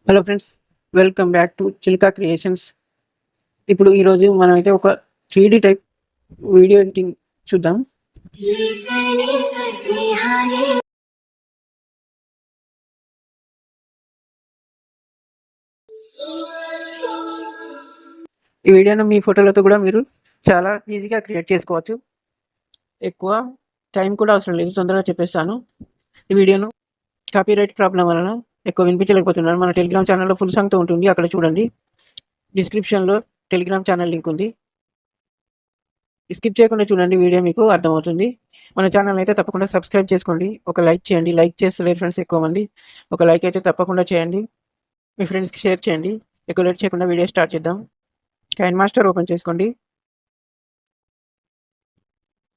Hello friends, welcome back to Chilka creations. ఇప్పుడు ఈరోజు మనమైతే ఒక 3D టైప్ వీడియో ఎడిటింగ్ చూద్దాం. ఈ వీడియోను మీ ఫోటోలతో కూడా మీరు చాలా ఈజీగా క్రియేట్ చేసుకోవచ్చు. ఎక్కువ టైం కూడా అవసరం లేదు, తొందరగా చెప్పేస్తాను. ఈ వీడియోను కాపీరైట్ ప్రాబ్లం వలన ఎక్కువ వినిపించలేకపోతున్నాను. మన టెలిగ్రామ్ ఛానల్లో ఫుల్ సాంగ్తో ఉంటుంది, అక్కడ చూడండి. డిస్క్రిప్షన్లో టెలిగ్రామ్ ఛానల్ లింక్ ఉంది. స్కిప్ చేయకుండా చూడండి, వీడియో మీకు అర్థమవుతుంది. మన ఛానల్ అయితే తప్పకుండా సబ్స్క్రైబ్ చేసుకోండి, ఒక లైక్ చేయండి. లైక్ చేస్తలేరు ఫ్రెండ్స్ ఎక్కువ మంది, ఒక లైక్ అయితే తప్పకుండా చేయండి. మీ ఫ్రెండ్స్కి షేర్ చేయండి. ఎక్కువ లేట్ చేయకుండా వీడియో స్టార్ట్ చేద్దాం. కైన్ మాస్టర్ ఓపెన్ చేసుకోండి.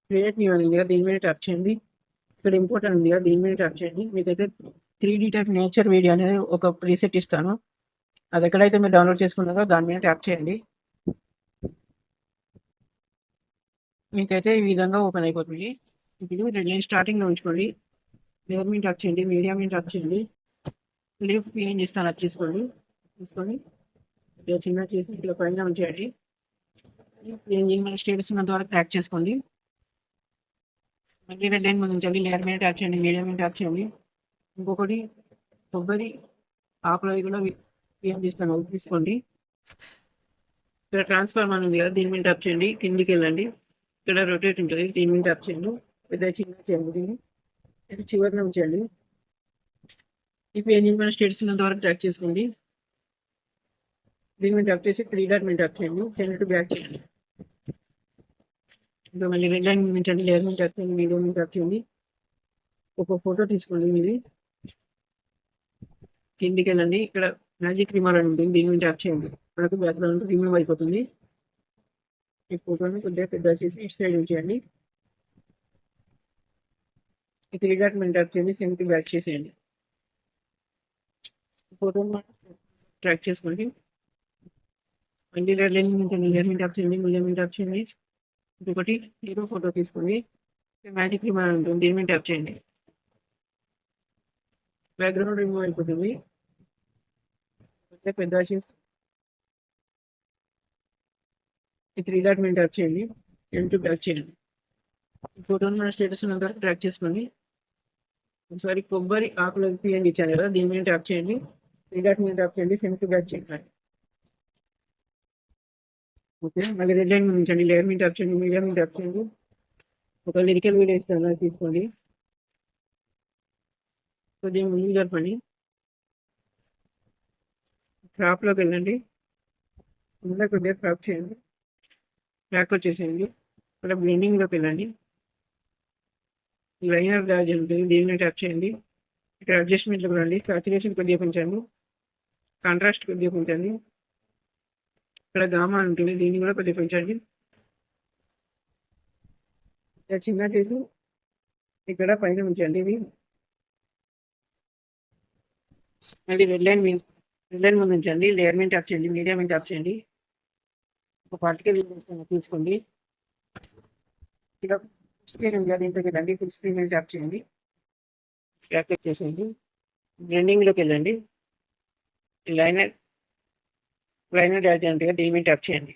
క్రియేట్ న్యూ ఉంది కదా, దీని మీద ట్యాప్ చేయండి. ఇక్కడ ఇంపార్టెంట్ ఉంది కదా, దీని మీద ట్యాప్ చేయండి. మీకైతే 3D టైప్ నేచర్ వీడియో అనేది ఒక ప్రీసెట్ ఇస్తాను. అది ఎక్కడైతే మీరు డౌన్లోడ్ చేసుకున్నారో దాని మీద ట్యాప్ చేయండి. మీకైతే ఈ విధంగా ఓపెన్ అయిపోతుంది. ఇప్పుడు నేను స్టార్టింగ్లో ఉంచుకోండి. లేయర్ మీద టచ్ చేయండి, మీడియా మీద టచ్ చేయండి. లీఫ్ క్లీన్ చేస్తాను, అది తీసుకొని చిన్న చేసి ఇట్లా పైన ఉంచేయండి. మన స్టేటస్ ఉన్నంత వరకు ట్యాక్ చేసుకోండి. మళ్ళీ రెడ్ లైన్ ముందు ఉంచండి. లేయర్ మీద ట్యాప్ చేయండి, మీడియా మీద ట్యాప్ చేయండి. ఇంకొకటి కొబ్బరి ఆకులు కూడా ఏం చేస్తాను, అది తీసుకోండి. ఇక్కడ ట్రాన్స్ఫార్మ్ అని ఉంది కదా, దీని మీద ట్యాప్ చేయండి. కిందికి వెళ్ళండి, ఇక్కడ రొటేట్ ఉంటుంది, దీని మీద ట్యాప్ చేయండి. పెద్ద చిన్న చేయండి, దీన్ని ఇది చివరిలో ఉంచండి. ఇప్పుడు ఏం మన స్టేటస్ ఉన్నంత వరకు ట్యాక్ చేసుకోండి. దీని మీద ట్యాప్ చేసి 3 డాట్ మీద ట్యాప్ చేయండి, సెండ్ టు బ్యాక్ చేయండి. ఇంకా మళ్ళీ రెడ్ లైన్ ఉంచండి, లేయర్ మీద ట్యాప్ చేయండి, మీడియా మీద ట్యాప్ చేయండి. ఒక ఫోటో తీసుకోండి మీది. కిందికి వెళ్ళండి, ఇక్కడ మ్యాజిక్ రిమూవర్ అని ఉంటుంది, దీని మీద ట్యాప్ చేయండి. మనకు బ్యాక్గ్రౌండ్ రిమూవ్ అయిపోతుంది. ఈ ఫోటోని కొద్దిగా పెద్ద చేసి ఇటు సైడ్ ఉంచేయండి. ఈ 3 డాట్ మీద ట్యాప్ చేయండి, సెండ్ టు బ్యాక్ చేసేయండి. ఫోటోని ట్రాక్ చేసుకోండి. మళ్ళీ రెడ్ లైన్ ఉంచండి, లేయర్ మీద ట్యాప్ చేయండి, మీడియా మీద ట్యాప్ చేయండి. ఇంకొకటి హీరో ఫోటో తీసుకోండి, మ్యాజిక్ రిమూవర్ ఉంటుంది, దీని మీద ట్యాప్ చేయండి. బ్యాక్గ్రౌండ్ రిమూవ్ అయిపోతుంది. పెద్ద చేసి ఈ 3 డాట్ మీద ట్యాప్ చేయండి, సెండ్ టు బ్యాక్ చేయండి. ఫోటోని మన స్టేటస్ ఉన్నంత వరకు ట్రాక్ చేసుకోండి. ఒకసారి కొబ్బరి ఆకులు పిఎన్జీ ఇచ్చాను కదా, దీని మీద ట్యాప్ చేయండి, 3 డాట్ మీద ట్యాప్ చేయండి, సెండ్ టు బ్యాక్ చేయండి. ఓకే, మళ్ళీ రెడ్ లైన్ ఉంచండి, లేయర్ మీద ట్యాప్ చేయండి, మీడియా మీద ట్యాప్ చేయండి. ఒక లిరికల్ వీడియో ఇస్తాను, అది తీసుకోండి. కొద్దిగా ముందు జరపండి. క్రాప్లోకి వెళ్ళండి, ముందు కొద్దిగా క్రాప్ చేయండి, బ్యాక్ వచ్చేసేయండి. ఇక్కడ బ్లెండింగ్లోకి వెళ్ళండి, లైనర్ డాజ్ ఉంటుంది, దీని మీద ట్యాప్ చేయండి. ఇక్కడ అడ్జస్ట్మెంట్లోకి రండి, సాచురేషన్ కొద్దిగా పెంచండి, కాంట్రాస్ట్ కొద్దిగా పెంచండి. ఇక్కడ గామా ఉంటుంది, దీన్ని కూడా కొద్దిగా పెంచండి. చిన్న చేసి ఇక్కడ పైన ఉంచండి. ఇది మళ్ళీ రెడ్ లైన్ ముందు ఉంచండి, లేయర్ మీద ట్యాప్ చేయండి, మీడియా మీద ట్యాప్ చేయండి. ఒక పార్టికల్ తీసుకోండి. ఇక స్క్రీన్ ఉంది, దీంట్లోకి వెళ్ళండి, ఫుల్ స్క్రీన్ మీద ట్యాప్ చేయండి, ట్యాప్ చేసేయండి. బ్లెండింగ్లోకి వెళ్ళండి, లైనర్ డాజ్ అంటే దీని మీద ట్యాప్ చేయండి.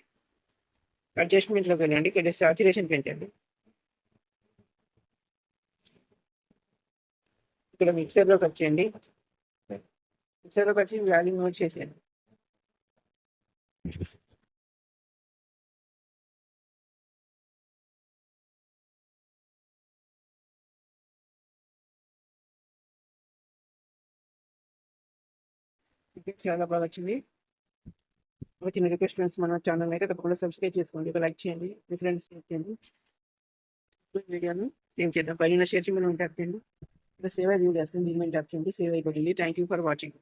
అడ్జస్ట్మెంట్లోకి వెళ్ళండి, కొద్దిగా సాచురేషన్ పెంచండి. ఇక్కడ మిక్సర్లోకి వచ్చేయండి, మిక్సర్లోకి వచ్చి వాల్యూమ్ నోట్ చేసేయండి. చాలా బాగా వచ్చింది. ఒక చిన్న రిక్వెస్ట్ ఫ్రెండ్స్, మన ఛానల్ అయితే తప్పకుండా సబ్స్క్రైబ్ చేసుకోండి, ఒక లైక్ చేయండి, మీ ఫ్రెండ్స్ షేర్ చేయండి. వీడియోను సేవ్ చేద్దాం, పైన షేర్ చేయమని ట్యాప్ చేయండి. ఇక్కడ సేవ్ యాజ్ వీడియో వస్తుంది, దీని మీద ట్యాప్ చేయండి, సేవ్ అయిపోతుంది. Thank you for watching.